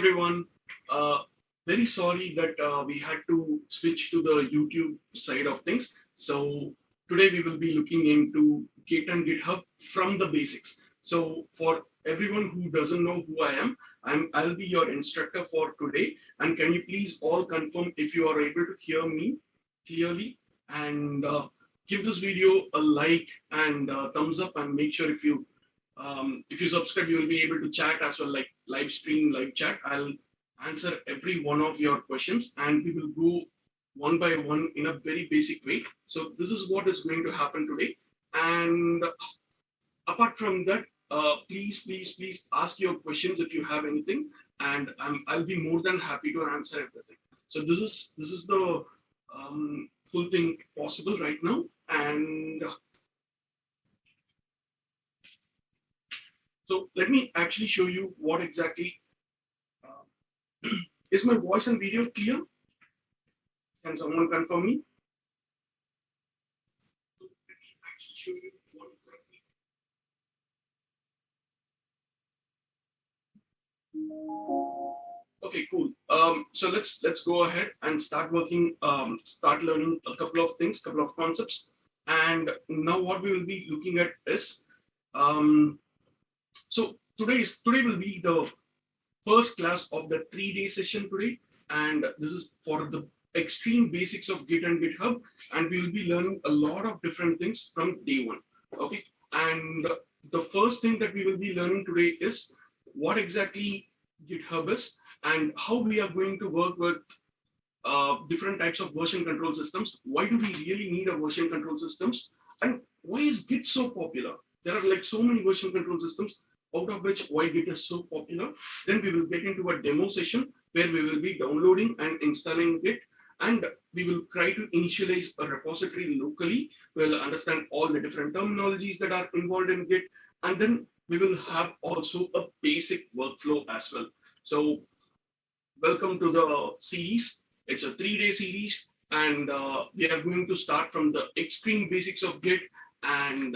everyone. Very sorry that we had to switch to the YouTube side of things. So today we will be looking into Git and GitHub from the basics. So for everyone who doesn't know who I am, I'll be your instructor for today. And can you please all confirm if you are able to hear me clearly, and give this video a like and thumbs up, and make sure if you subscribe, you will be able to chat as well, like live stream, live chat. I'll answer every one of your questions, and we will go one by one in a very basic way. So this is what is going to happen today. And apart from that, please ask your questions if you have anything, and I'll be more than happy to answer everything. So this is the full thing possible right now. And so let me actually show you what exactly is my voice and video clear? Can someone confirm me? So let me actually show you what exactly. Okay, cool. So let's go ahead and start working, start learning a couple of things, couple of concepts. And now what we will be looking at is, so today will be the first class of the 3-day session today, and this is for the extreme basics of Git and GitHub, and we will be learning a lot of different things from day one. Okay, and the first thing that we will be learning today is what exactly GitHub is and how we are going to work with different types of version control systems. Why do we really need a version control systems, and why is Git so popular? There are like so many version control systems, out of which why Git is so popular. Then we will get into a demo session where we will be downloading and installing Git, and we will try to initialize a repository locally. We'll understand all the different terminologies that are involved in Git, and then we will have also a basic workflow as well. So welcome to the series. It's a 3-day series, and we are going to start from the extreme basics of Git. And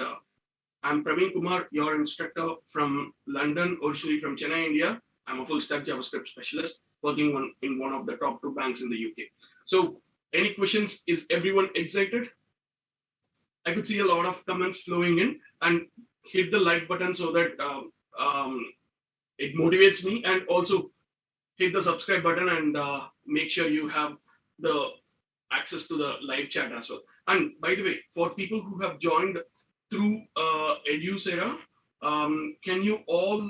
I'm Praveen Kumar, your instructor from London, originally from Chennai, India. I'm a full stack JavaScript specialist working in one of the top 2 banks in the UK. So any questions? Is everyone excited? I could see a lot of comments flowing in, and hit the like button so that it motivates me, and also hit the subscribe button and make sure you have the access to the live chat as well. And by the way, for people who have joined through Edusera, can you all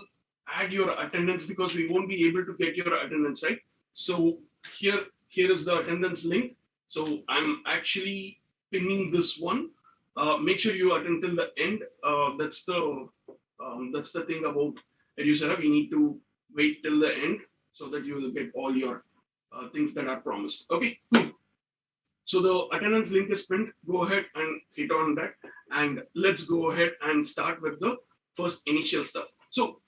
add your attendance, because we won't be able to get your attendance, right? So here is the attendance link. So I'm actually pinning this one. Make sure you attend till the end. That's the thing about Edusera. We need to wait till the end so that you will get all your things that are promised. Okay, cool. So the attendance link is pinned. Go ahead and hit on that, and let's go ahead and start with the first initial stuff. So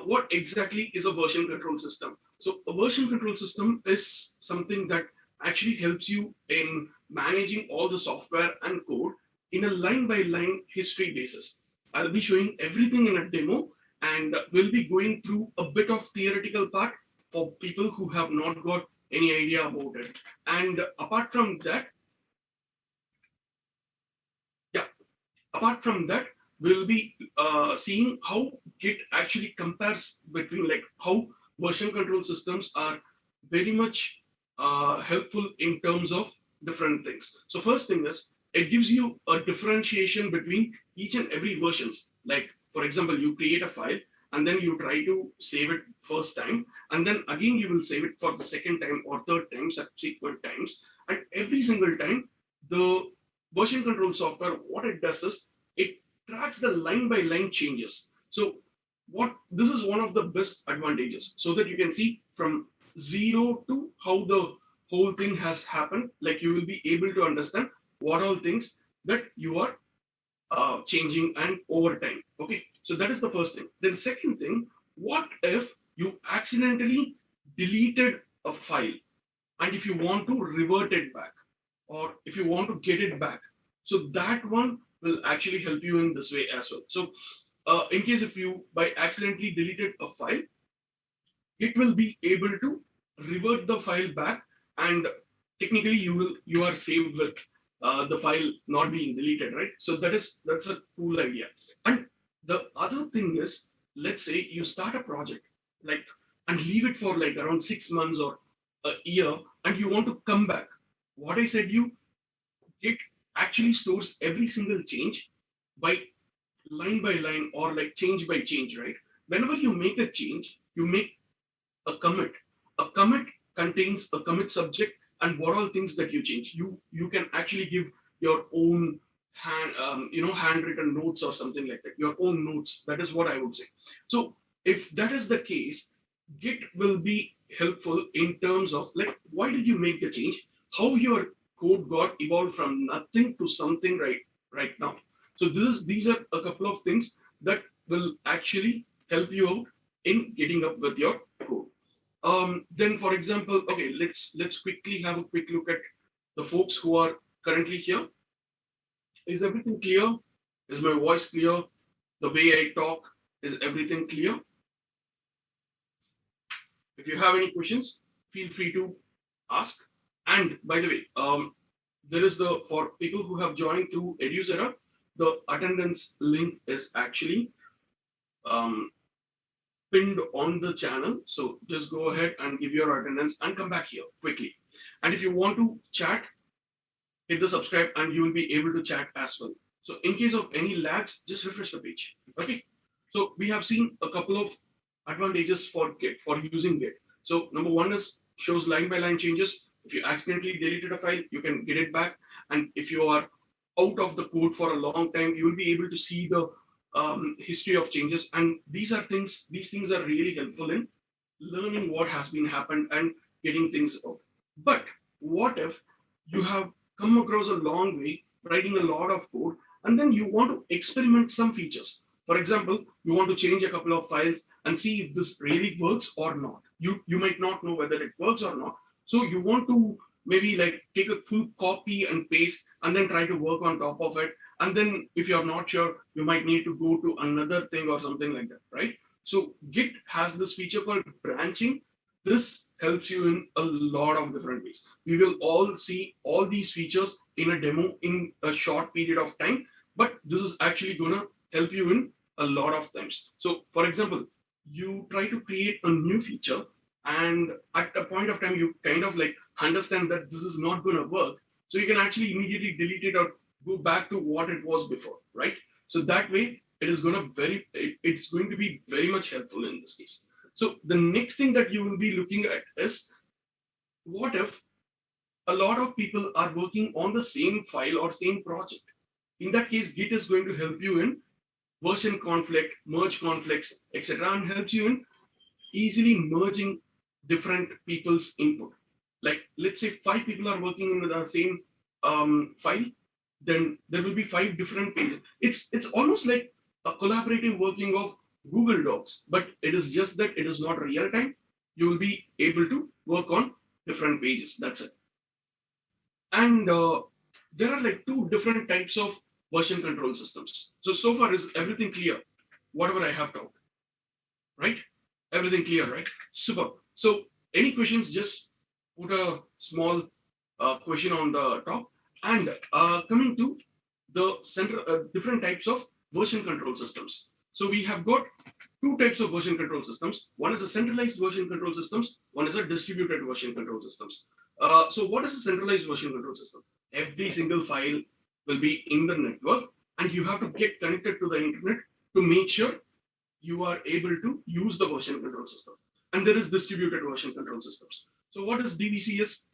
what exactly is a version control system? So a version control system is something that actually helps you in managing all the software and code in a line-by-line history basis. I'll be showing everything in a demo, and we'll be going through a bit of theoretical part for people who have not got any idea about it. And apart from that, we'll be seeing how Git actually compares between, like, how version control systems are very much helpful in terms of different things. So first thing is, it gives you a differentiation between each and every versions. Like, for example, you create a file, and then you try to save it first time, and then again you will save it for the second time or third time, subsequent times. And every single time, the version control software, what it does is it tracks the line by line changes. So this is one of the best advantages, so that you can see from zero to how the whole thing has happened. Like, you will be able to understand what all things that you are changing and over time. Okay, so that is the first thing. Then the second thing, what if you accidentally deleted a file, and if you want to revert it back, or if you want to get it back, so that one will actually help you in this way as well. So in case if you by accidentally deleted a file, Git will be able to revert the file back, and technically you are saved with the file not being deleted, right? So that's a cool idea. And the other thing is, let's say you start a project like and leave it for like around 6 months or a year, and you want to come back. What I said, you Git actually stores every single change by line or like change by change, right? Whenever you make a change, you make a commit. A commit contains a commit subject and what all things that you change. You can actually give your own handwritten notes or something like that. Your own notes. That is what I would say. So if that is the case, Git will be helpful in terms of like why did you make the change? How your code got evolved from nothing to something right now. So these are a couple of things that will actually help you out in getting up with your code. Then, for example, okay, let's quickly have a quick look at the folks who are currently here. Is everything clear? Is my voice clear? The way I talk, is everything clear? If you have any questions, feel free to ask. And by the way, there is for people who have joined through Edusera, the attendance link is actually pinned on the channel. So just go ahead and give your attendance and come back here quickly. And if you want to chat, hit the subscribe and you will be able to chat as well. So in case of any lags, just refresh the page. Okay. So we have seen a couple of advantages for Git, for using Git. So number one is shows line by line changes. If you accidentally deleted a file, you can get it back. And if you are out of the code for a long time, you will be able to see the history of changes. And these things are really helpful in learning what has been happened and getting things out. But what if you have come across a long way writing a lot of code and then you want to experiment some features? For example, you want to change a couple of files and see if this really works or not. You might not know whether it works or not. So you want to maybe like take a full copy and paste and then try to work on top of it. And then if you're not sure, you might need to go to another thing or something like that, right? So Git has this feature called branching. This helps you in a lot of different ways. We will all see all these features in a demo in a short period of time, but this is actually going to help you in a lot of times. So for example, you try to create a new feature and at a point of time, you kind of like understand that this is not going to work. So you can actually immediately delete it or go back to what it was before, right? So that way it's going to be very much helpful in this case. So the next thing that you will be looking at is what if a lot of people are working on the same file or same project? In that case, Git is going to help you in version conflict, merge conflicts, etc., and helps you in easily merging different people's input. Like let's say 5 people are working in the same file, then there will be 5 different pages. It's almost like a collaborative working of Google Docs, but it is just that it is not real time. You will be able to work on different pages. That's it. And there are like 2 different types of version control systems. So far is everything clear? Whatever I have talked, right? Everything clear, right? Super. So any questions, just put a small question on the top. And coming to the different types of version control systems. So we have got 2 types of version control systems. One is a centralized version control systems. One is a distributed version control systems. So what is a centralized version control system? Every single file will be in the network and you have to get connected to the internet to make sure you are able to use the version control system. And there is distributed version control systems. So what is DVCS?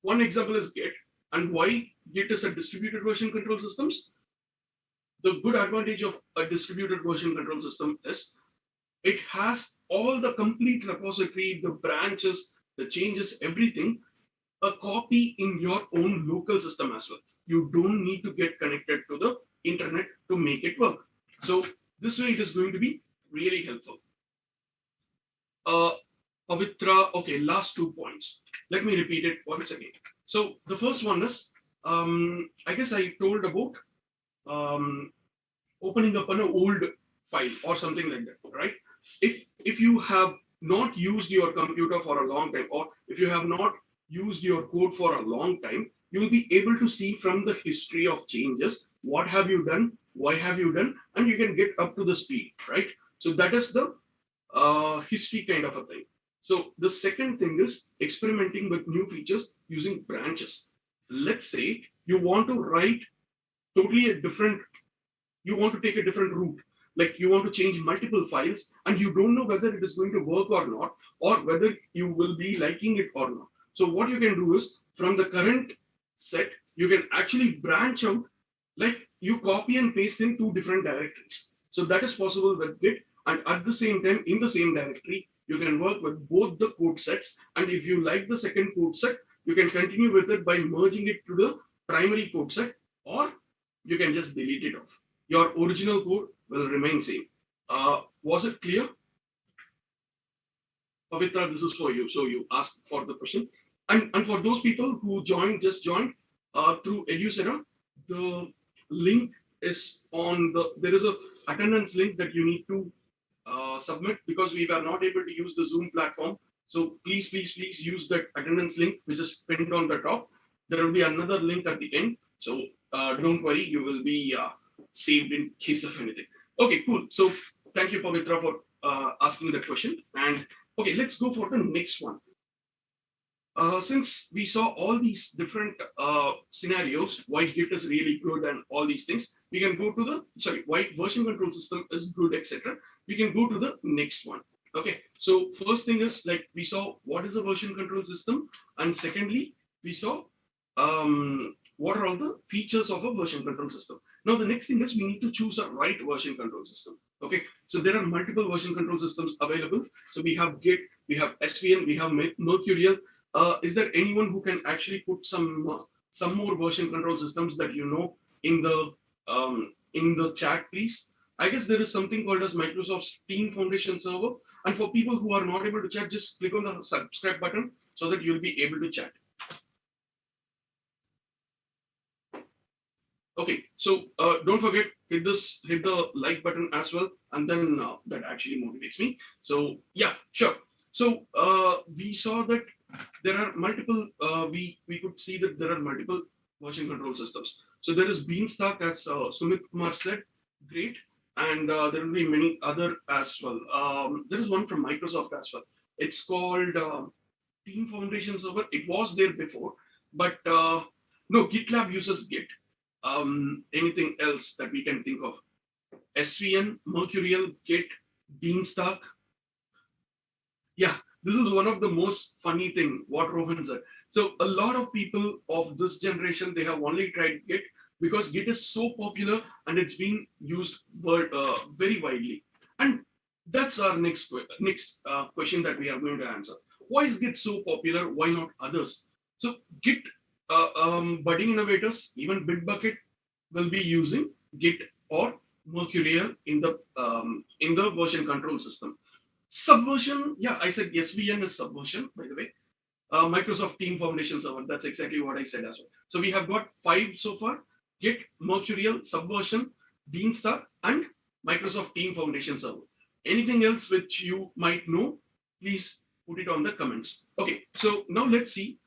One example is Git. And why Git is a distributed version control systems? The good advantage of a distributed version control system is it has all the complete repository, the branches, the changes, everything, a copy in your own local system as well. You don't need to get connected to the internet to make it work. So this way it is going to be really helpful. Pavitra, okay, last 2 points. Let me repeat it once again. So the first one is, I guess I told about opening up an old file or something like that, right? If you have not used your computer for a long time, or if you have not used your code for a long time, you'll be able to see from the history of changes, what have you done, why have you done, and you can get up to the speed, right? So that is the history kind of a thing. So the second thing is experimenting with new features using branches. Let's say you want to write totally a different, you want to take a different route, like you want to change multiple files and you don't know whether it is going to work or not, or whether you will be liking it or not. So what you can do is from the current set, you can actually branch out, like you copy and paste in two different directories. So that is possible with Git, and at the same time in the same directory you can work with both the code sets, and if you like the second code set, you can continue with it by merging it to the primary code set, or you can just delete it off. Your original code will remain same. Was it clear? Pavitra, this is for you. So you asked for the question. And for those people who just joined through Edusera, the link is on there is a attendance link that you need to submit, because we were not able to use the Zoom platform. So please use that attendance link, which is pinned on the top. There will be another link at the end. So don't worry, you will be saved in case of anything. Okay, cool. So thank you, Pavitra, for asking that question. And okay, let's go for the next one. Since we saw all these different scenarios, why Git is really good and all these things, we can go to why version control system is good, etc. We can go to the next one. Okay, so first thing is, like, we saw what is a version control system, and secondly, we saw what are all the features of a version control system. Now, the next thing is we need to choose a right version control system. Okay, so there are multiple version control systems available. So we have Git, we have SVN, we have Mercurial. Is there anyone who can actually put some more version control systems that you know in the chat, please? I guess there is something called as Microsoft's Team Foundation server. And for people who are not able to chat, just click on the subscribe button so that you'll be able to chat. Okay, so don't forget, hit the like button as well, and then that actually motivates me. So yeah, sure. So we saw that there are multiple, we could see that there are multiple version control systems. So there is Beanstalk, as Sumit Kumar said, great. And there will be many other as well. There is one from Microsoft as well. It's called Team Foundation Server. It was there before, but no, GitLab uses Git. Anything else that we can think of? SVN, Mercurial, Git, Beanstalk. Yeah, this is one of the most funny thing what Rohan said. So a lot of people of this generation, they have only tried Git because Git is so popular and it's been used very widely. And that's our next question that we are going to answer. Why is Git so popular? Why not others? So Git budding innovators, even Bitbucket, will be using Git or Mercurial in the version control system. Subversion, yeah, I said SVN is Subversion, by the way. Microsoft Team Foundation Server, that's exactly what I said as well. So we have got 5 so far: Git, Mercurial, Subversion, Beanstalk, and Microsoft Team Foundation Server. Anything else which you might know, please put it on the comments. Okay, so now let's see.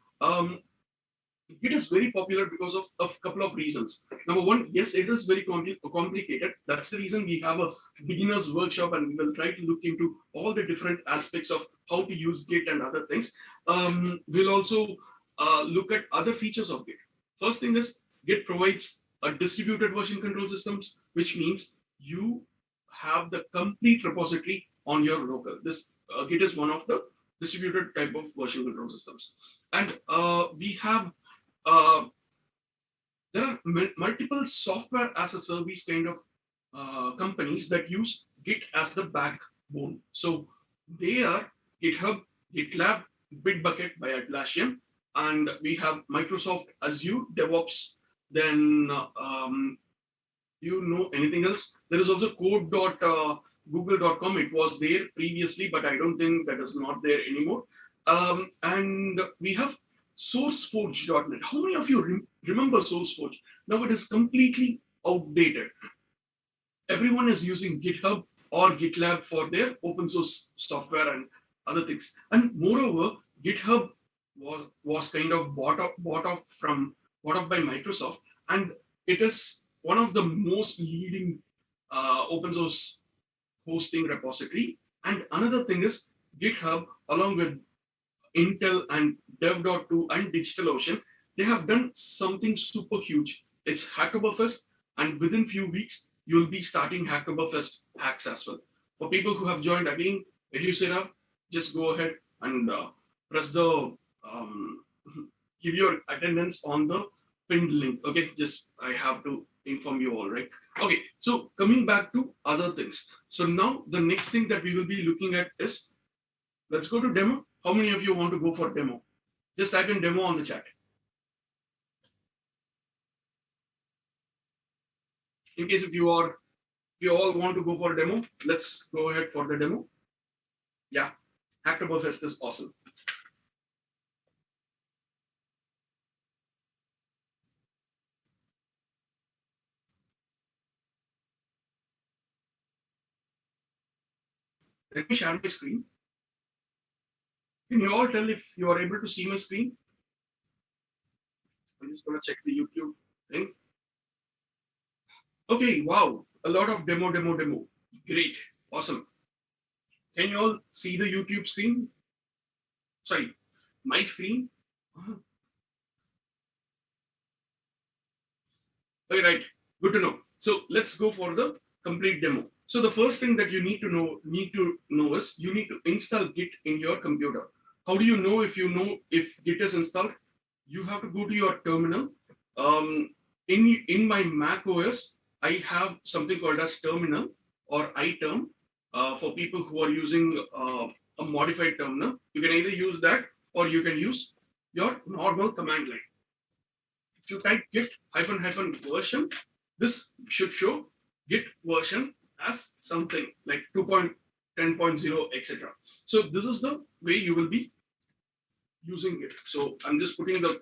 It is very popular because of a couple of reasons. Number one, yes, it is very complicated. That's the reason we have a beginner's workshop, and we will try to look into all the different aspects of how to use Git and other things. We'll also look at other features of Git. First thing is, Git provides a distributed version control systems, which means you have the complete repository on your local. This Git is one of the distributed type of version control systems. And we have there are multiple software as a service kind of companies that use Git as the backbone. So they are GitHub, GitLab, Bitbucket by Atlassian, and we have Microsoft Azure DevOps. Then you know anything else? There is also code.google.com. It was there previously, but I don't think that is not there anymore. And we have SourceForge.net. How many of you remember SourceForge? Now it is completely outdated. Everyone is using GitHub or GitLab for their open source software and other things. And moreover, GitHub was kind of bought off by Microsoft, and it is one of the most leading open source hosting repository. And another thing is GitHub, along with Intel and Dev.to and DigitalOcean, they have done something super huge. It's Hackaberfest, and within few weeks, you'll be starting Hackaberfest hacks as well. For people who have joined again, Edusera, just go ahead and press the give your attendance on the pinned link. Okay, just I have to inform you all, right? Okay, so coming back to other things. So now the next thing that we will be looking at is, let's go to demo. How many of you want to go for demo? Just type in demo on the chat. In case if you all want to go for a demo, let's go ahead for the demo. Yeah, Hacktoberfest is awesome. Let me share my screen. Can you all tell if you are able to see my screen? I'm just going to check the YouTube thing. Okay, wow, a lot of demo. Great, awesome. Can you all see the YouTube screen? Sorry, my screen. Okay, right, good to know. So let's go for the complete demo. So the first thing that you need to know is you need to install Git in your computer. How do you know if Git is installed? You have to go to your terminal. In my Mac OS, I have something called as terminal or iTerm. For people who are using a modified terminal, you can either use that or you can use your normal command line. If you type git --version, this should show Git version as something like 2.10.0, etc. So this is the way you will be using it. So I'm just putting the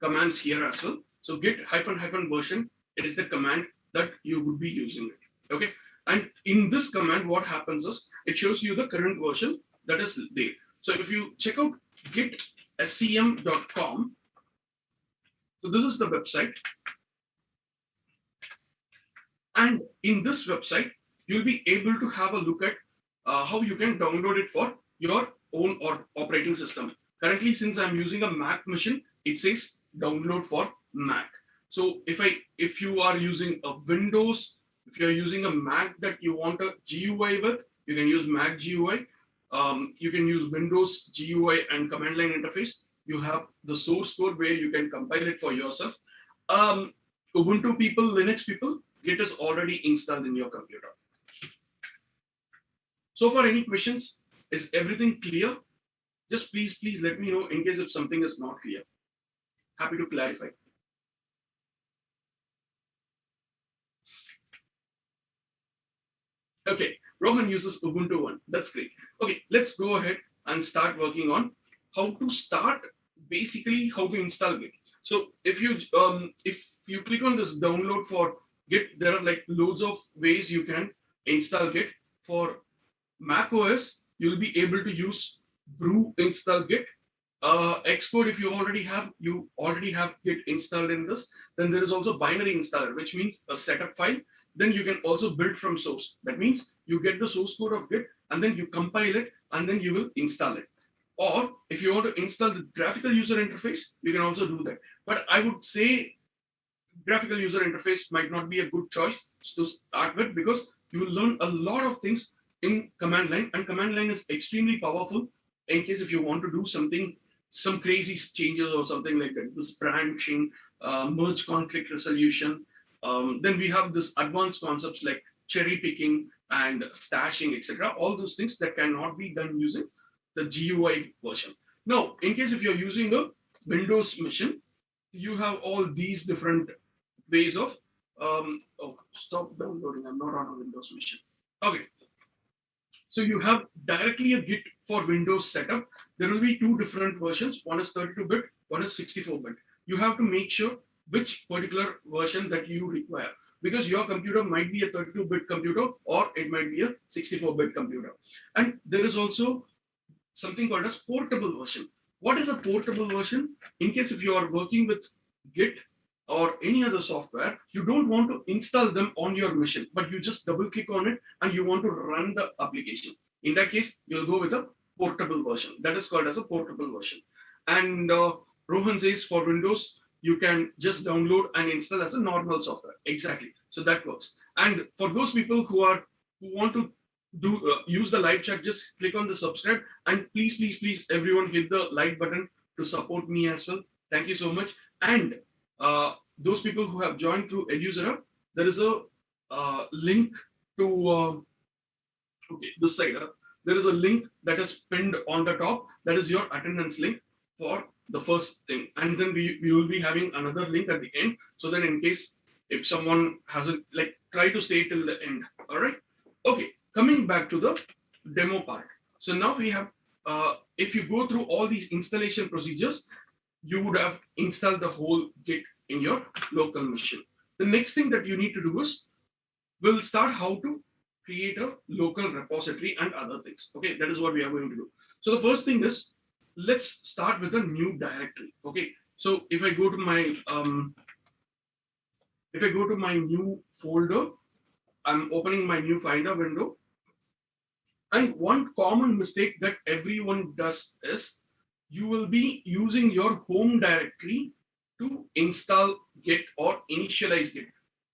commands here as well. So git --version is the command that you would be using it. Okay. And in this command, what happens is it shows you the current version that is there. So if you check out gitscm.com, so this is the website. And in this website, you'll be able to have a look at how you can download it for your own or operating system. Currently, since I'm using a Mac machine, it says download for Mac. So if you are using a Windows, if you're using a Mac that you want a GUI with, you can use Mac GUI. You can use Windows GUI and command line interface. You have the source code where you can compile it for yourself. Ubuntu people, Linux people, Git is already installed in your computer. So far, any questions? Is everything clear? Just please let me know in case if something is not clear. Happy to clarify. Okay, Rohan uses Ubuntu 1. That's great. Okay, let's go ahead and start working on how to start, basically how to install Git. So if you click on this download for Git, there are like loads of ways you can install Git. For Mac OS, you'll be able to use brew install Git. Xcode, if you already have Git installed in this, then there is also binary installer, which means a setup file. Then you can also build from source. That means you get the source code of Git and then you compile it and then you will install it. Or if you want to install the graphical user interface, you can also do that. But I would say graphical user interface might not be a good choice to start with, because you will learn a lot of things in command line, and command line is extremely powerful in case if you want to do something, some crazy changes or something like that. This branching, merge conflict resolution. Then we have this advanced concepts like cherry picking and stashing, etc. All those things that cannot be done using the GUI version. Now, in case if you're using a Windows machine, you have all these different ways of, oh, stop downloading, I'm not on a Windows machine. Okay. So you have directly a Git for Windows setup. There will be two different versions. One is 32-bit, one is 64-bit. You have to make sure which particular version that you require, because your computer might be a 32-bit computer or it might be a 64-bit computer. And there is also something called as portable version. What is a portable version? In case if you are working with Git or any other software, you don't want to install them on your machine, but you just double click on it and you want to run the application. In that case, you'll go with a portable version. That is called as a portable version. And Rohan says for Windows, you can just download and install as a normal software. Exactly. So that works. And for those people who want to use the live chat, just click on the subscribe, and please everyone hit the like button to support me as well. Thank you so much. And those people who have joined through Edusera, there is a link to this side. There is a link that is pinned on the top. That is your attendance link for the first thing, and then we will be having another link at the end, so that in case if someone hasn't, like, try to stay till the end. All right. Okay. Coming back to the demo part. So now we have, if you go through all these installation procedures, you would have installed the whole Git in your local machine. The next thing that you need to do is, we'll start how to create a local repository and other things. Okay, that is what we are going to do. So the first thing is, let's start with a new directory. Okay, so if I go to my new folder, I'm opening my new Finder window. And one common mistake that everyone does is, you will be using your home directory to install Git or initialize Git.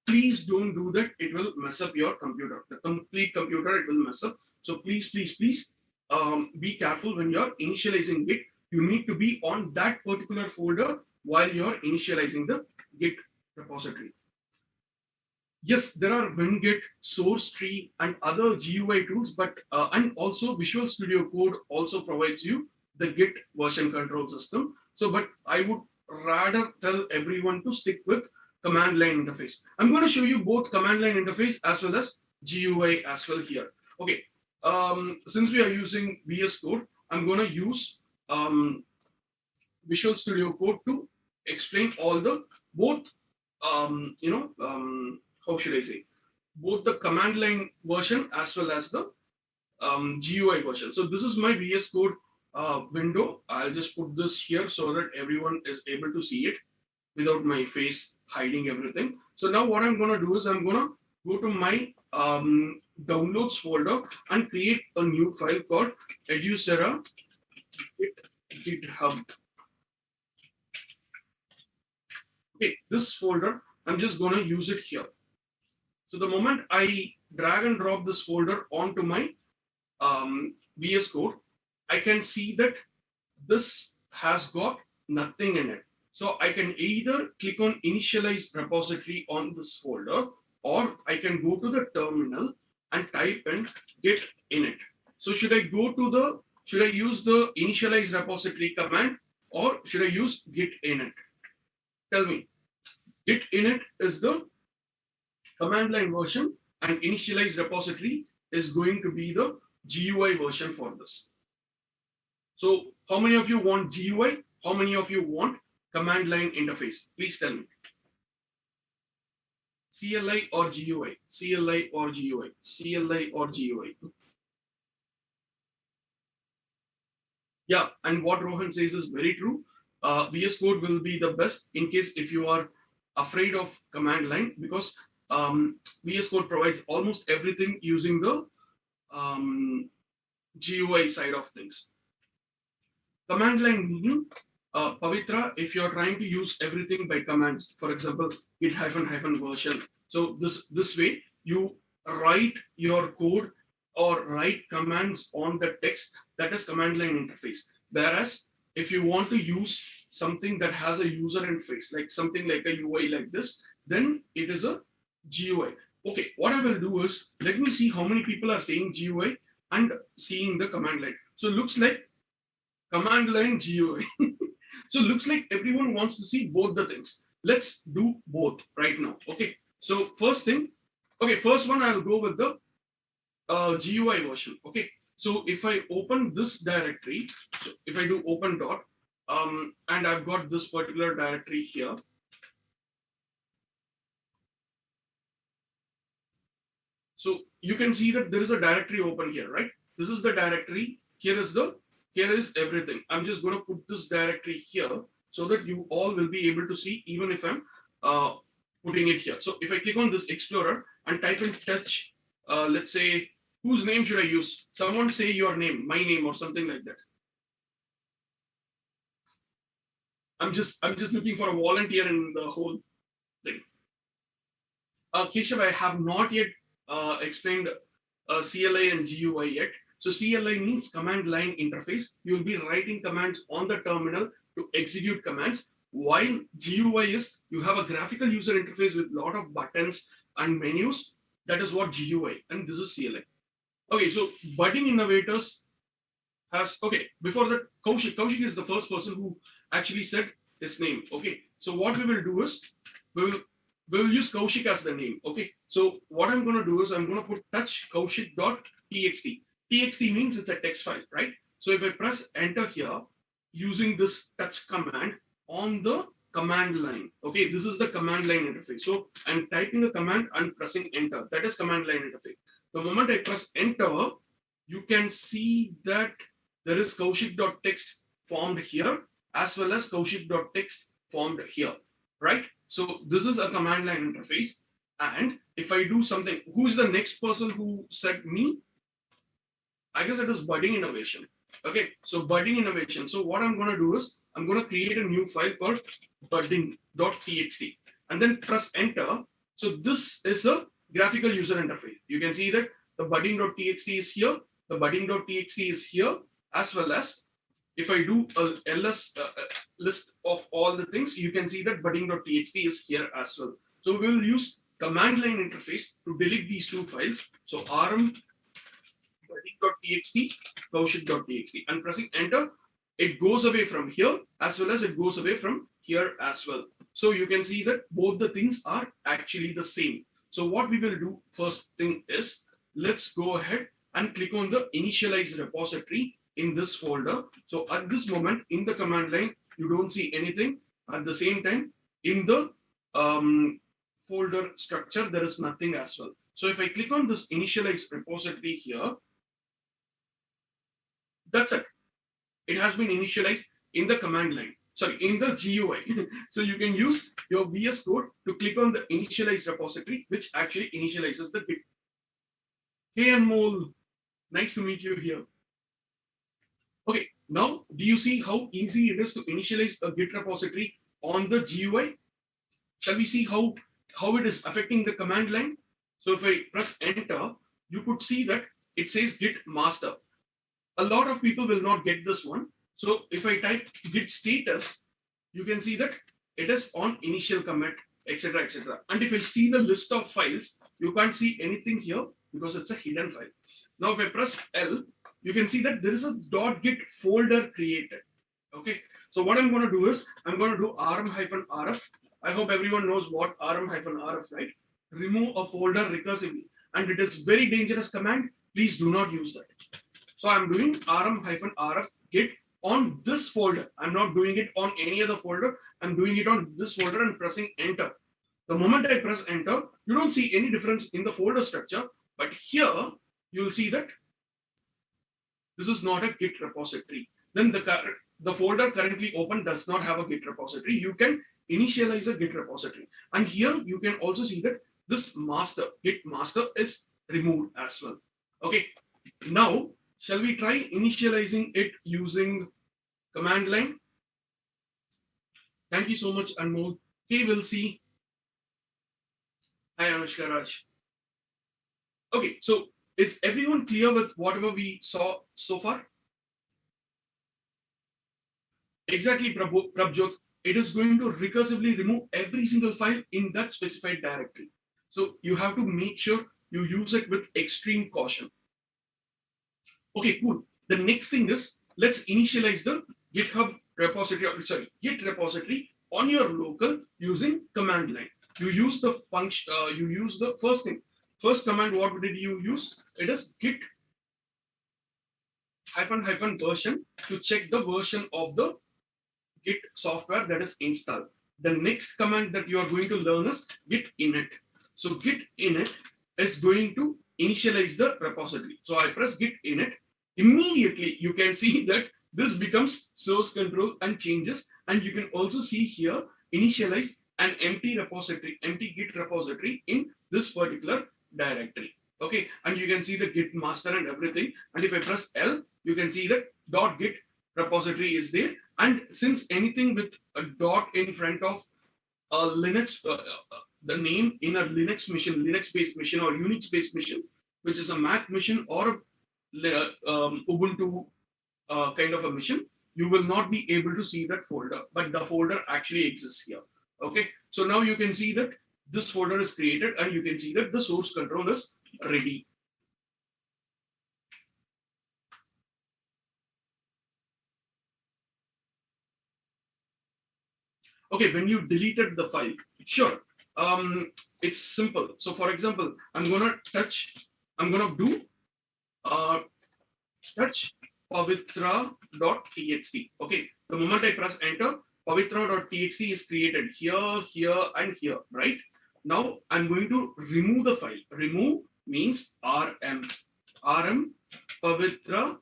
Please don't do that. It will mess up your computer. The complete computer, it will mess up. So please be careful when you're initializing Git. You need to be on that particular folder while you're initializing the Git repository. Yes, there are WinGit, SourceTree, and other GUI tools, but and also Visual Studio Code also provides you the Git version control system. So, but I would rather tell everyone to stick with command line interface. I'm going to show you both command line interface as well as GUI as well here. Okay, since we are using VS Code, I'm going to use Visual Studio Code to explain all the both how should I say, both the command line version as well as the GUI version. So this is my VS Code window. I'll just put this here so that everyone is able to see it without my face hiding everything. So now what I'm going to do is, I'm going to go to my downloads folder and create a new file called Edusera GitHub. Okay, this folder, I'm just going to use it here. So the moment I drag and drop this folder onto my VS Code, I can see that this has got nothing in it. So I can either click on Initialize repository on this folder, or I can go to the terminal and type in Git init. So should I use the Initialize repository command, or should I use Git init? Tell me. Git init is the command line version, and Initialize repository is going to be the GUI version for this. So how many of you want GUI? How many of you want command line interface? Please tell me. CLI or GUI? CLI or GUI? CLI or GUI? Yeah, and what Rohan says is very true. VS Code will be the best in case if you are afraid of command line, because VS Code provides almost everything using the GUI side of things. Command line meaning, Pavitra, if you're trying to use everything by commands, for example, git -- version. So this way you write your code or write commands on the text, that is command line interface. Whereas if you want to use something that has a user interface, like something like a UI like this, then it is a GUI. Okay, what I will do is, let me see how many people are saying GUI and seeing the command line. So looks like command line GUI. So looks like everyone wants to see both the things. Let's do both right now. Okay, so first one I'll go with the GUI version. Okay, so if I open this directory, so if I do open dot, and I've got this particular directory here. So you can see that there is a directory open here, right? This is the directory. Here is the here is everything. I'm just going to put this directory here so that you all will be able to see even if I'm putting it here. So if I click on this Explorer and type in touch, let's say, whose name should I use? Someone say your name, my name or something like that. I'm just looking for a volunteer in the whole thing. Keshav, I have not yet explained CLI and GUI yet. So CLI means command line interface. You will be writing commands on the terminal to execute commands. While GUI is you have a graphical user interface with a lot of buttons and menus. That is what GUI, and this is CLI. Okay, so budding innovators has, okay, before that, Kaushik is the first person who actually said his name. Okay, so what we will do is we'll use Kaushik as the name. Okay, so what I'm going to do is I'm going to put touch kaushik.txt. TXT means it's a text file, right? So if I press enter here using this touch command on the command line, okay, this is the command line interface. So I'm typing a command and pressing enter. That is command line interface. The moment I press enter, you can see that there is kaushik.txt formed here as well as kaushik.txt formed here, right? So this is a command line interface. And if I do something, who is the next person who said me? I guess it is budding innovation. Okay, so budding innovation. So what I'm going to do is I'm going to create a new file called budding.txt and then press enter. So this is a graphical user interface. You can see that the budding.txt is here, the budding.txt is here, as well as if I do a ls list of all the things, you can see that budding.txt is here as well. So we will use command line interface to delete these two files. So rm budding.txt, kaushik.txt, and pressing enter, it goes away from here as well as it goes away from here as well. So you can see that both the things are actually the same. So what we will do first thing is, let's go ahead and click on the initialize repository in this folder. So at this moment in the command line, you don't see anything. At the same time, in the folder structure, there is nothing as well. So if I click on this initialize repository here, that's it. It has been initialized in the command line. Sorry, in the GUI. So you can use your VS Code to click on the initialize repository, which actually initializes the Git. Hey Anmol, nice to meet you here. Okay, now do you see how easy it is to initialize a Git repository on the GUI? Shall we see how it is affecting the command line? So if I press enter, you could see that it says Git master. A lot of people will not get this one. So if I type Git status, you can see that it is on initial commit, etc., etc. And if I see the list of files, you can't see anything here because it's a hidden file. Now if I press L, you can see that there is a .git folder created. Okay. So what I'm going to do is I'm going to do rm-rf. I hope everyone knows what rm-rf, right? Remove a folder recursively. And it is very dangerous command. Please do not use that. So I'm doing rm-rf git on this folder. I'm not doing it on any other folder. I'm doing it on this folder and pressing enter. The moment I press enter, you don't see any difference in the folder structure. But here, you'll see that this is not a Git repository. Then the folder currently open does not have a Git repository. You can initialize a Git repository. And here you can also see that this master, Git master, is removed as well. Okay. Now, shall we try initializing it using command line? Thank you so much, Anmol. Okay, we'll see. Hi, Anushka Raj. Okay, so is everyone clear with whatever we saw so far? Exactly, Prabjot. It is going to recursively remove every single file in that specified directory. So you have to make sure you use it with extreme caution. Okay, cool. The next thing is, let's initialize the GitHub repository, sorry, Git repository on your local using command line. You use the function, you use the first thing. First command, what did you use? It is git -- version to check the version of the Git software that is installed. The next command that you are going to learn is git init. So git init is going to initialize the repository. So I press git init. Immediately you can see that this becomes source control and changes. And you can also see here, initialize an empty repository, empty Git repository in this particular directory. Okay, and you can see the Git master and everything. And if I press L, you can see that .git repository is there. And since anything with a dot in front of a Linux, the name in a Linux machine, Linux-based machine or Unix-based machine, which is a Mac machine or Ubuntu kind of a machine, you will not be able to see that folder, but the folder actually exists here. Okay, so now you can see that this folder is created and you can see that the source control is ready. Okay, when you deleted the file, sure, it's simple. So for example, I'm gonna do touch pavitra.txt. Okay, the moment I press enter, pavitra.txt is created here, here, and here, right? Now I'm going to remove the file. Remove means rm pavitra.txt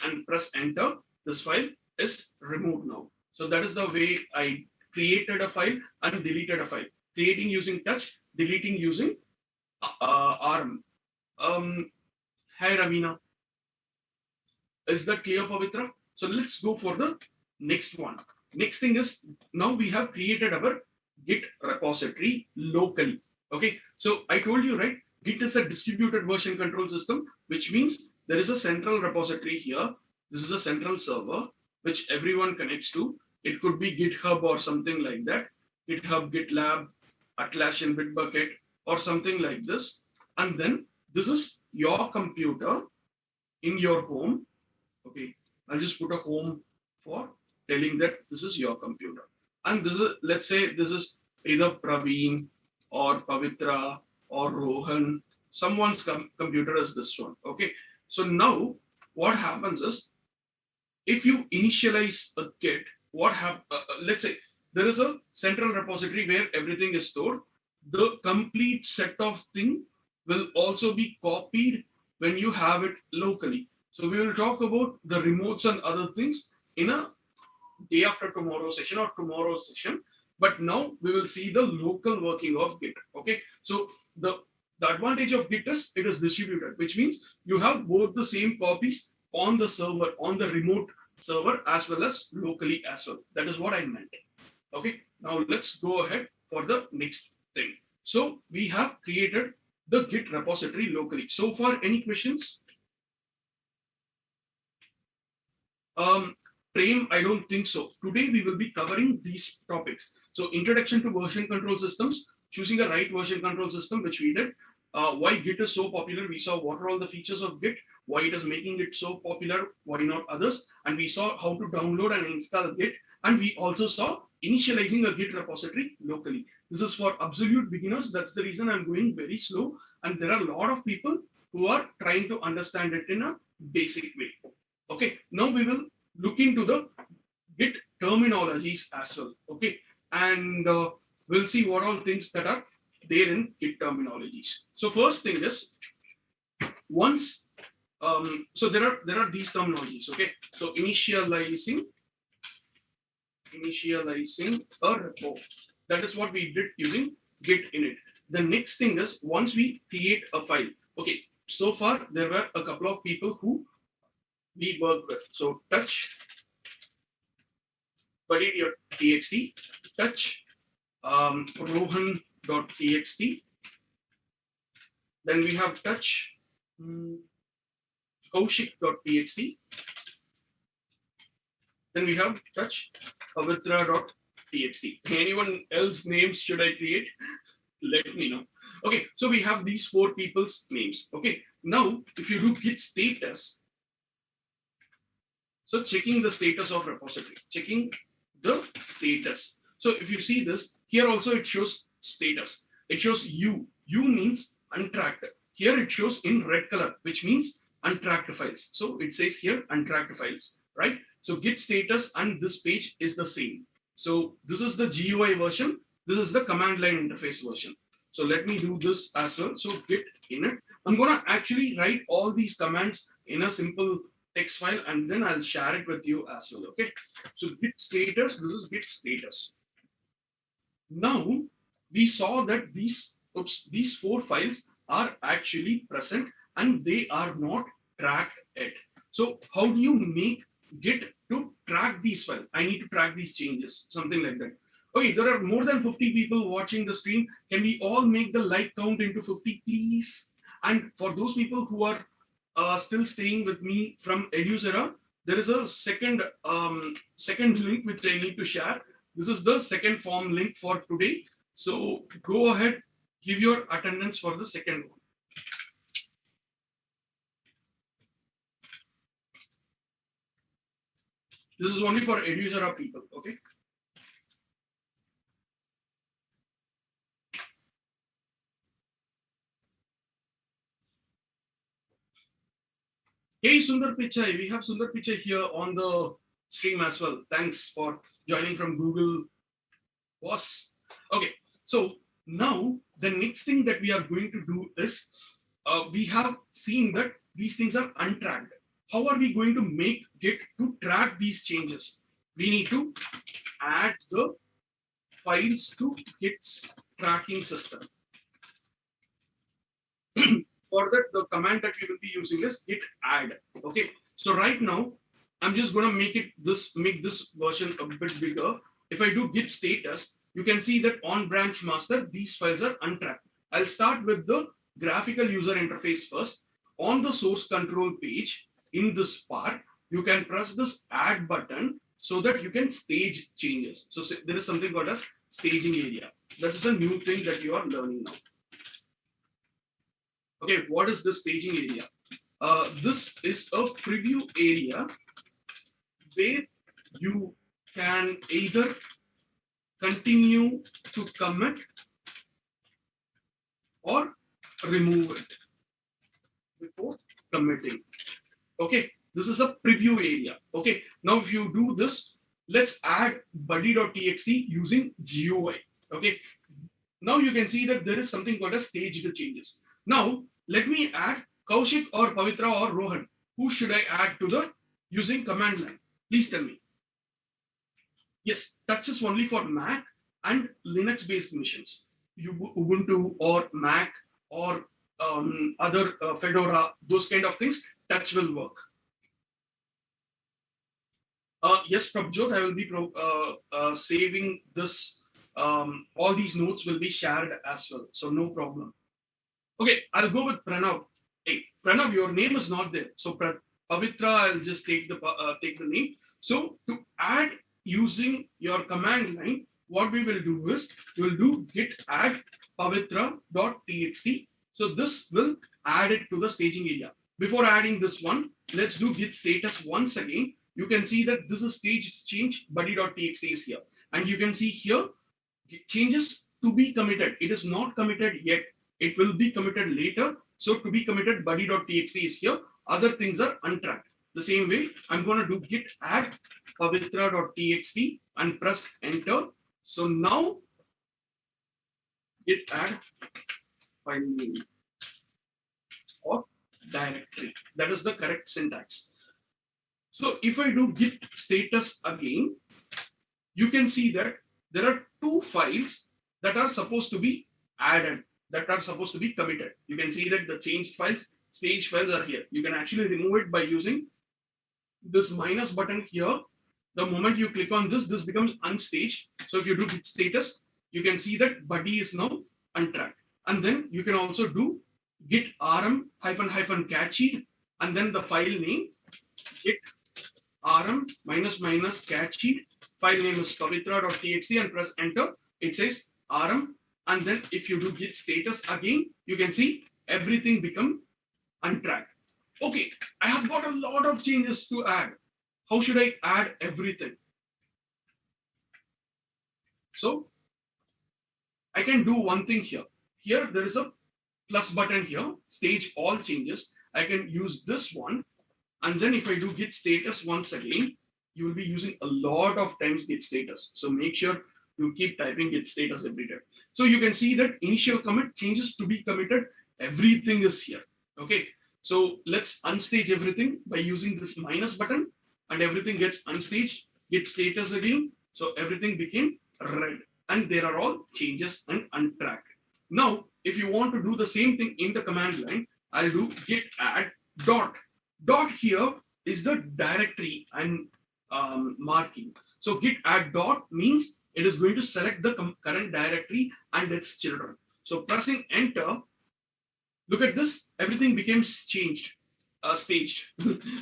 and press enter. This file is removed now. So that is the way I created a file and deleted a file. Creating using touch, deleting using rm. Hi Ravina. Is that clear, Pavitra? So let's go for the next one. Next thing is, now we have created our Git repository locally. Okay, so I told you, right? Git is a distributed version control system, which means there is a central repository here. This is a central server which everyone connects to. It could be GitHub or something like that. GitHub, GitLab, Atlassian Bitbucket or something like this. And then this is your computer in your home. Okay, I'll just put a home for telling that this is your computer. And this is, let's say this is either Praveen or Pavitra or Rohan. Someone's computer is this one. Okay, so now what happens is, if you initialize a Git, what happens? Let's say there is a central repository where everything is stored. The complete set of thing will also be copied when you have it locally. So we will talk about the remotes and other things in a day after tomorrow session or tomorrow's session. But now we will see the local working of Git. Okay, so the advantage of Git is it is distributed, which means you have both the same copies on the server, on the remote server, as well as locally as well. That is what I meant. Okay, now let's go ahead for the next thing. So we have created the Git repository locally. So far, any questions? Prem, I don't think so. Today we will be covering these topics. So introduction to version control systems, choosing the right version control system, which we did. Why Git is so popular. We saw what are all the features of Git, why it is making it so popular, why not others. And we saw how to download and install Git. And we also saw initializing a Git repository locally. This is for absolute beginners. That's the reason I'm going very slow. And there are a lot of people who are trying to understand it in a basic way. Okay, now we will look into the Git terminologies as well. Okay, and we'll see what all things that are there in Git terminologies. So first thing is, once so there are these terminologies. Okay, so initializing a repo. That is what we did using Git init. The next thing is, once we create a file. Okay, so far there were a couple of people who we work with. So touch buddy.txt, touch rohan.txt. Then we have touch kaushik.txt. Then we have touch pavitra.txt. Anyone else names should I create? Let me know. Okay, so we have these 4 people's names. Okay, now if you do git status, so checking the status of repository, checking the status. So if you see this, here also it shows status. It shows U. U means untracked. Here it shows in red color, which means untracked files. So it says here untracked files, right? So git status and this page is the same. So this is the GUI version. This is the command line interface version. So let me do this as well. So git init. I'm going to actually write all these commands in a simple text file and then I'll share it with you as well. Okay, so git status, this is git status. Now we saw that these 4 files are actually present and they are not tracked yet. So how do you make Git to track these files? I need to track these changes, something like that. Okay, there are more than 50 people watching the stream. Can we all make the like count into 50, please? And for those people who are still staying with me from Edusera, there is a second link which I need to share. This is the second form link for today. So go ahead, give your attendance for the second one. This is only for Edusera people, okay? Hey Sundar Pichai, we have Sundar Pichai here on the stream as well. Thanks for joining from Google. Boss. Okay, so now the next thing that we are going to do is we have seen that these things are untracked. How are we going to make Git to track these changes? We need to add the files to Git's tracking system. For that, the command that we will be using is git add. Okay, so right now I'm just going to make this version a bit bigger. If I do git status, you can see that on branch master, these files are untracked. I'll start with the graphical user interface first. On the source control page, in this part, you can press this add button so that you can stage changes. So there is something called as staging area. That is a new thing that you are learning now. Okay, what is the staging area? This is a preview area where you can either continue to commit or remove it before committing. Okay, this is a preview area. Okay, now if you do this, let's add buddy.txt using GUI. Okay, now you can see that there is something called as staged changes. Now let me add Kaushik or Pavitra or Rohan. Who should I add to the using command line? Please tell me. Yes, touch is only for Mac and Linux based machines. Ubuntu or Mac or other Fedora, those kind of things, touch will work. Yes, Prabhjot, I will be saving this. All these notes will be shared as well, so no problem. Okay, I'll go with Pranav. Hey, Pranav, your name is not there. So Pavitra, I'll just take the name. So to add using your command line, what we will do is we will do git add pavitra.txt. So this will add it to the staging area. Before adding this one, let's do git status once again. You can see that this is staged change, buddy.txt is here. And you can see here, changes to be committed. It is not committed yet. It will be committed later. So to be committed, buddy.txt is here. Other things are untracked. The same way, I'm going to do git add pavitra.txt and press enter. So now git add file name or directory. That is the correct syntax. So if I do git status again, you can see that there are 2 files that are supposed to be added, that are supposed to be committed. You can see that the changed files, stage files are here. You can actually remove it by using this minus button here. The moment you click on this, this becomes unstaged. So if you do git status, you can see that buddy is now untracked. And then you can also do git rm -catched and then the file name git rm -catched. File name is pavitra.txt and press enter. It says rm. And then if you do git status again, you can see everything become untracked. Okay, I have got a lot of changes to add. How should I add everything? So I can do one thing here. Here there is a plus button here, stage all changes. I can use this one. And then if I do git status once again, you will be using a lot of times git status. So make sure you keep typing git status every time. So you can see that initial commit, changes to be committed, everything is here. Okay. So let's unstage everything by using this minus button, and everything gets unstaged. Git status again. So everything became red, and there are all changes and untracked. Now, if you want to do the same thing in the command line, I'll do git add dot. Dot here is the directory I'm marking. So git add dot means it is going to select the current directory and its children. So pressing enter, look at this, everything became changed, staged.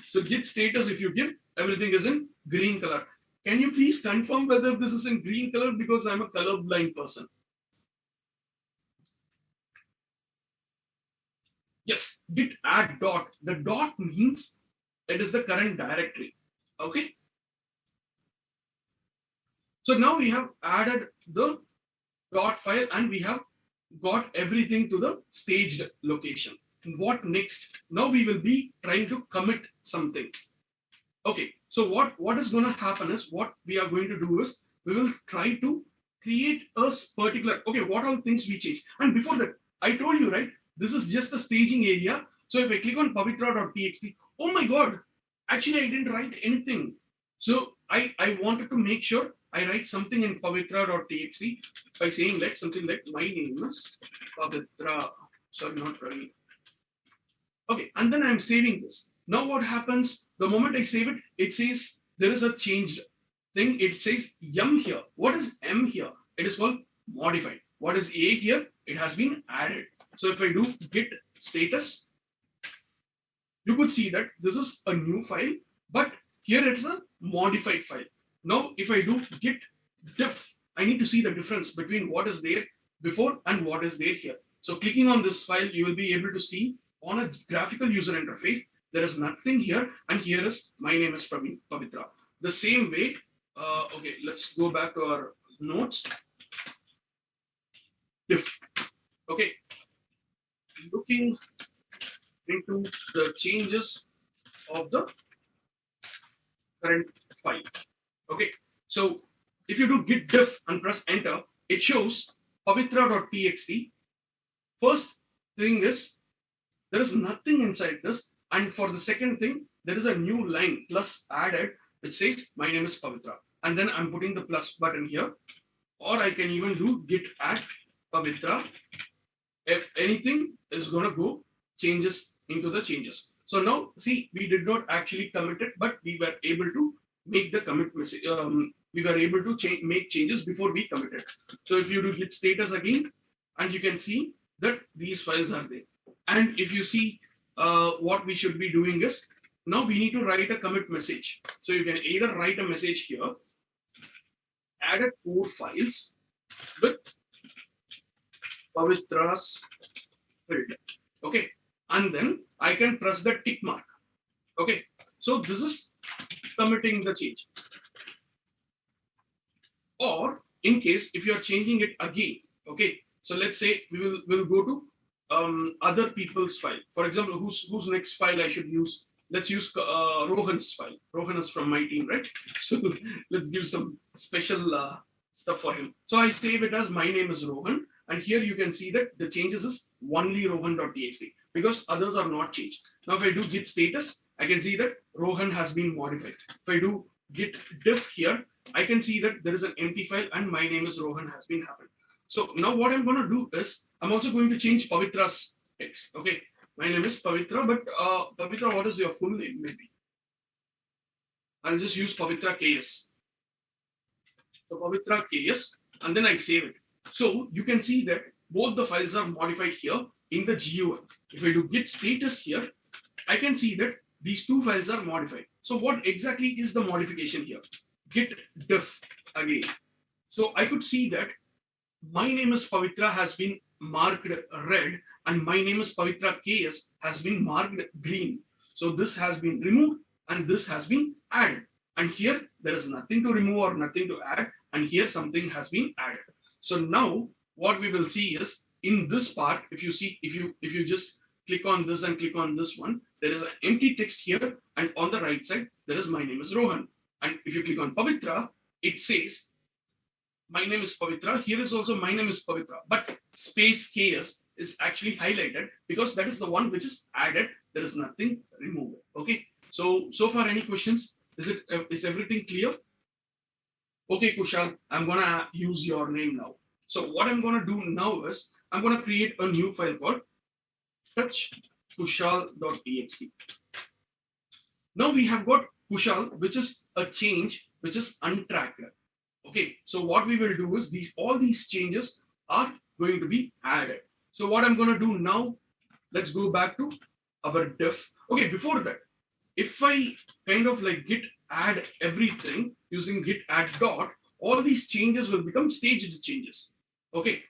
So git status, if you give, everything is in green color. Can you please confirm whether this is in green color, because I'm a colorblind person? Yes, git add dot. The dot means it is the current directory. Okay. So now we have added the dot file and we have got everything to the staged location. What next? Now we will be trying to commit something. Okay, so what is going to happen is, what we are going to do is, we will try to create a particular, okay, what all things we change. And before that, I told you, right, this is just the staging area. So if I click on pavitra.txt, oh my God, actually I didn't write anything. So I wanted to make sure I write something in pavitra.txt by saying like something like, my name is Pavitra. Sorry, not Praveen. Okay, and then I'm saving this. Now what happens? The moment I save it, it says there is a changed thing. It says M here. What is M here? It is called modified. What is A here? It has been added. So if I do git status, you could see that this is a new file, but here it's a modified file. Now, if I do git diff, I need to see the difference between what is there before and what is there here. So clicking on this file, you will be able to see on a graphical user interface, there is nothing here, and here is my name is Praveen Pavitra. The same way, okay, let's go back to our notes. Diff, okay, looking into the changes of the current file. Okay, so if you do git diff and press enter, it shows pavitra.txt. First thing is, there is nothing inside this. And for the second thing, there is a new line plus added, which says my name is Pavitra. And then I'm putting the plus button here. Or I can even do git add Pavitra. If anything is going to go changes into the changes. So now see, we did not actually commit it, but we were able to make the commit message. We were able to make changes before we committed. So if you do git status again, and you can see that these files are there. And if you see what we should be doing is, now we need to write a commit message. So you can either write a message here, added 4 files with Pavitra's field. Okay. And then I can press the tick mark. Okay. So this is committing the change. Or in case if you are changing it again, okay. So let's say we'll go to other people's file. For example, whose next file I should use? Let's use Rohan's file. Rohan is from my team, right? So let's give some special stuff for him. So I save it as my name is Rohan. And here you can see that the changes is only rohan.txt because others are not changed. Now if I do git status, I can see that Rohan has been modified. If I do git diff here, I can see that there is an empty file and my name is Rohan has been happened. So now what I'm going to do is, I'm also going to change Pavitra's text. Okay, my name is Pavitra, but Pavitra, what is your full name maybe? I'll just use Pavitra KS. So Pavitra KS, and then I save it. So you can see that both the files are modified here in the GUI. If I do git status here, I can see that these 2 files are modified. So what exactly is the modification here? Git diff again. So I could see that my name is Pavitra has been marked red and my name is Pavitra KS has been marked green. So this has been removed and this has been added. And here there is nothing to remove or nothing to add. And here something has been added. So now what we will see is in this part, if you see, if you just click on this and click on this one, there is an empty text here. And on the right side, there is my name is Rohan. And if you click on Pavitra, it says my name is Pavitra. Here is also my name is Pavitra, but space KS is actually highlighted because that is the one which is added. there is nothing, remove it. Okay. So far any questions? Is everything clear? Okay, Kushal, I'm gonna use your name now. So what I'm gonna do now is I'm gonna create a new file called touchkushal.txt. Now we have got Kushal, which is a change which is untracked. Okay, so what we will do is all these changes are going to be added. So what I'm going to do now, let's go back to our diff. Okay, before that, if I kind of like git add everything using git add dot, all these changes will become staged changes. Okay.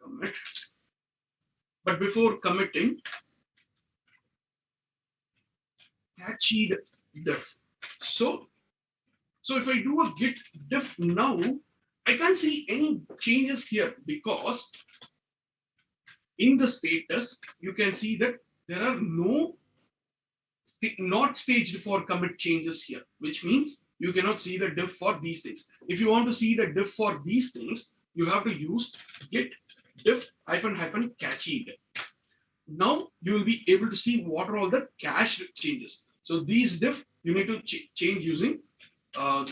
Commit. But before committing, catched diff. So if I do a git diff now, I can't see any changes here because in the status, you can see that there are no not staged for commit changes here, which means you cannot see the diff for these things. If you want to see the diff for these things, you have to use git diff -- catched. Now you will be able to see what are all the cached changes. So these diff you need to change using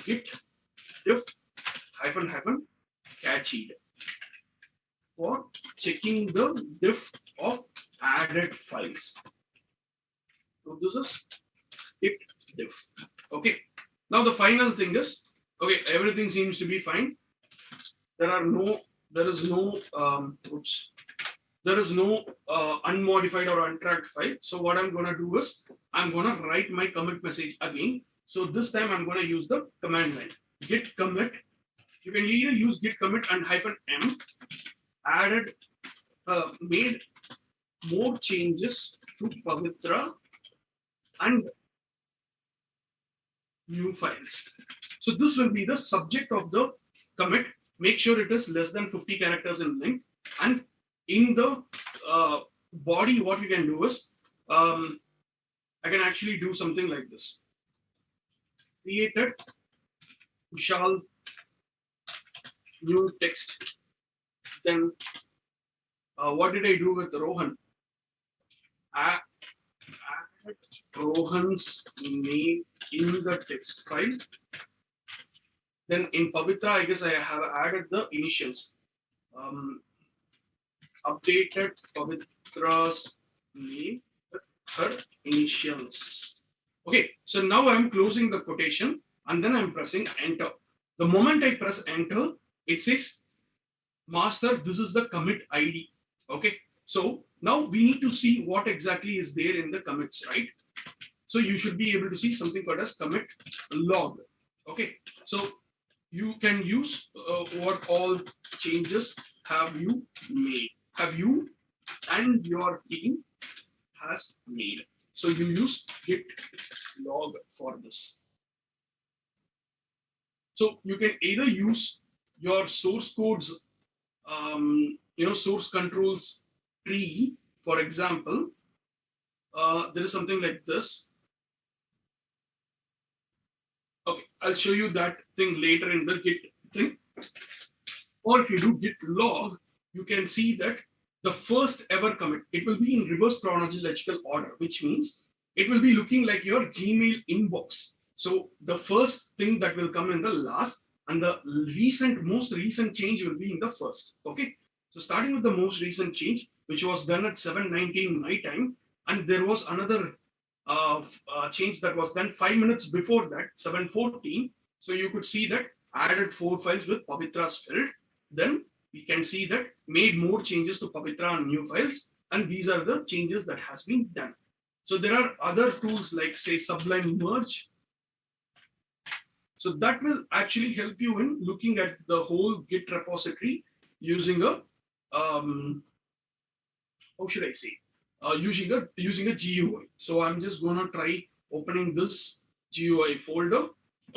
git diff -- catched for checking the diff of added files. So this is git diff. Okay. Now the final thing is, okay, everything seems to be fine. There is no unmodified or untracked file. So what I'm going to do is I'm going to write my commit message again. So this time I'm going to use the command line git commit. You can either use git commit and -m added made more changes to Pavitra and new files. So this will be the subject of the commit. Make sure it is less than 50 characters in length. And in the body, what you can do is, I can actually do something like this. Created Kushal new text. Then what did I do with Rohan? Add Rohan's name in the text file. Then in Pavitra, I guess I have added the initials. Updated Pavitra's name with her initials. Okay, so now I'm closing the quotation and then I'm pressing enter. The moment I press enter, it says, master, this is the commit ID. Okay, so now we need to see what exactly is there in the commits, right? So you should be able to see something called as commit log. Okay, so you can use what all changes have you made, have you and your team has made. So you use git log for this. So you can either use your source codes, source controls tree. For example, there is something like this. Okay, I'll show you that thing later in the git thing. Or if you do git log, you can see that the first ever commit, it will be in reverse chronological order, which means it will be looking like your Gmail inbox. So the first thing that will come in the last, and the most recent change will be in the first. Okay, so starting with the most recent change, which was done at 7:19 my time, and there was another change that was done 5 minutes before that, 7:14. So you could see that added 4 files with Pavitra's field. Then we can see that made more changes to Pavitra and new files, and these are the changes that has been done. So there are other tools like say Sublime Merge. So that will actually help you in looking at the whole Git repository using a how should I say? Using a GUI. So I'm just gonna try opening this GUI folder.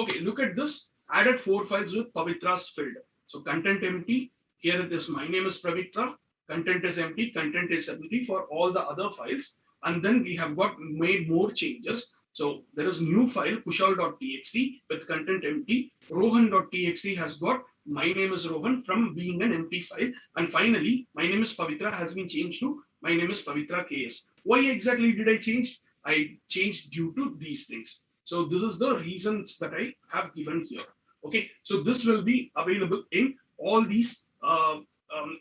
Okay, look at this. Added 4 files with Pavitra's field. So content empty. Here it is. My name is Pavitra. Content is empty. Content is empty for all the other files. And then we have got made more changes. So there is new file kushal.txt with content empty. Rohan.txt has got my name is Rohan from being an empty file. And finally, my name is Pavitra has been changed to My name is Pavitra KS. Why exactly did I change? I changed due to these things. So this is the reasons that I have given here. Okay, so this will be available in all these.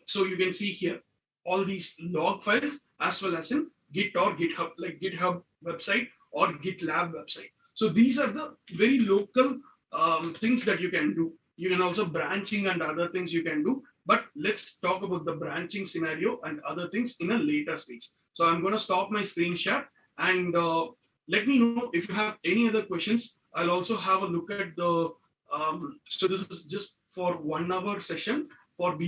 So you can see here all these log files as well as in Git or GitHub, like GitHub website or GitLab website. So these are the very local things that you can do. You can also branching and other things you can do. But let's talk about the branching scenario and other things in a later stage. So I'm going to stop my screen share and let me know if you have any other questions. I'll also have a look at the, so this is just for 1 hour session for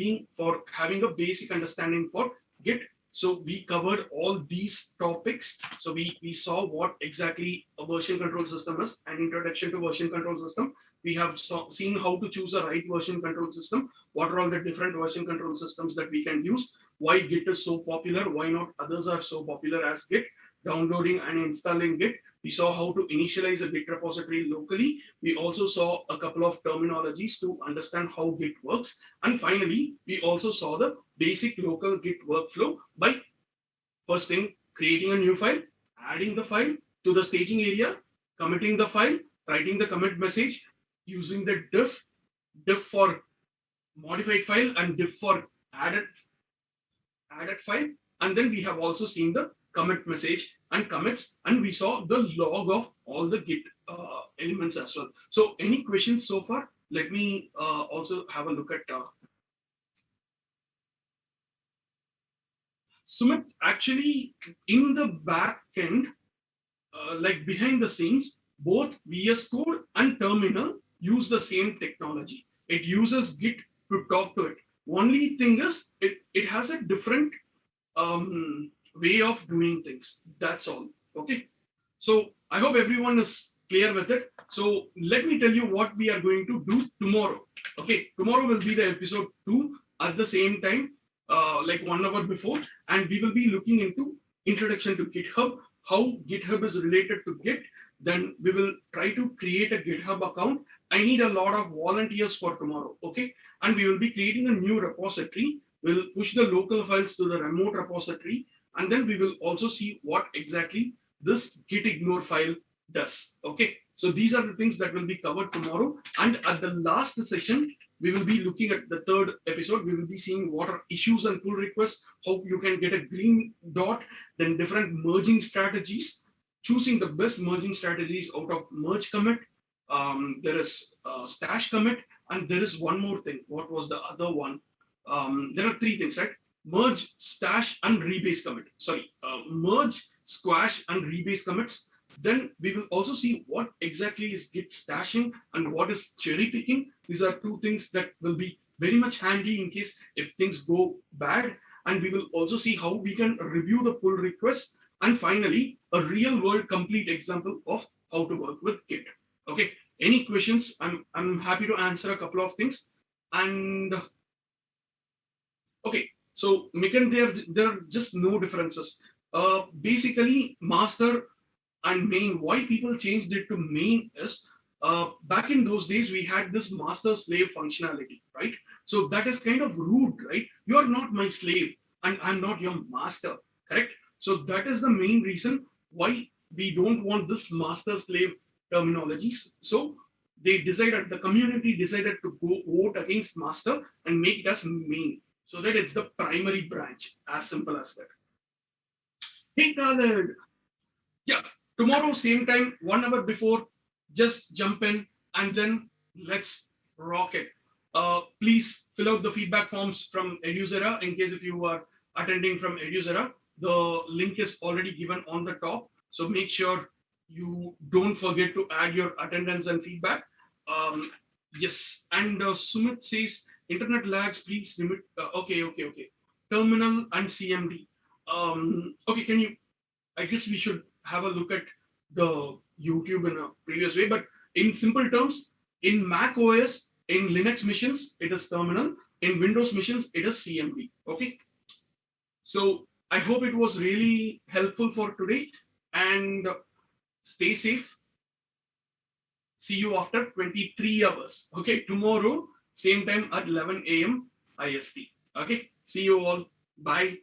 having a basic understanding for Git. So we covered all these topics. So we saw what exactly a version control system is, an introduction to version control system. We have seen how to choose a right version control system. What are all the different version control systems that we can use? Why Git is so popular? Why not others are so popular as Git? Downloading and installing Git. We saw how to initialize a Git repository locally. We also saw a couple of terminologies to understand how Git works. And finally, we also saw the basic local Git workflow by first thing, creating a new file, adding the file to the staging area, committing the file, writing the commit message, using the diff for modified file and diff for added file. And then we have also seen the commit message and commits, and we saw the log of all the Git elements as well. So any questions so far? Let me also have a look at Sumit. Actually, in the back end, like behind the scenes, both VS Code and Terminal use the same technology. It uses Git to talk to it. Only thing is, it has a different way of doing things. That's all. Okay. So I hope everyone is clear with it. So let me tell you what we are going to do tomorrow. Okay. Tomorrow will be the episode 2 at the same time, like 1 hour before, and we will be looking into introduction to GitHub, how GitHub is related to Git. Then we will try to create a GitHub account. I need a lot of volunteers for tomorrow. Okay. And we will be creating a new repository. We'll push the local files to the remote repository. And then we will also see what exactly this git ignore file does. Okay, so these are the things that will be covered tomorrow. And at the last session, we will be looking at the 3rd episode. We will be seeing what are issues and pull requests, how you can get a green dot, then different merging strategies, choosing the best merging strategies out of merge commit. There is stash commit, and there is one more thing. What was the other one? There are 3 things, right? Merge, stash, and rebase commit. Sorry, merge, squash, and rebase commits. Then we will also see what exactly is Git stashing and what is cherry picking. These are 2 things that will be very much handy in case if things go bad. And we will also see how we can review the pull request. And finally, a real world complete example of how to work with Git. Okay, any questions? I'm happy to answer a couple of things. And okay. So, Mikan, there are just no differences. Basically, master and main, why people changed it to main is, back in those days, we had this master-slave functionality, right? So that is kind of rude, right? You are not my slave and I'm not your master, correct? So that is the main reason why we don't want this master-slave terminologies. So the community decided to go vote against master and make it as main, so that it's the primary branch, as simple as that. Hey, Khaled. Yeah, tomorrow, same time, 1 hour before, just jump in and then let's rock it. Please fill out the feedback forms from Edusera in case if you are attending from Edusera. The link is already given on the top. So make sure you don't forget to add your attendance and feedback. Yes, and Sumit says, internet lags, please limit. Okay. Terminal and CMD. Okay, I guess we should have a look at the YouTube in a previous way, but in simple terms, in Mac OS, in Linux machines, it is terminal. In Windows machines, it is CMD. Okay. So I hope it was really helpful for today, and stay safe. See you after 23 hours. Okay, tomorrow, same time at 11 a.m. IST. Okay, see you all. Bye.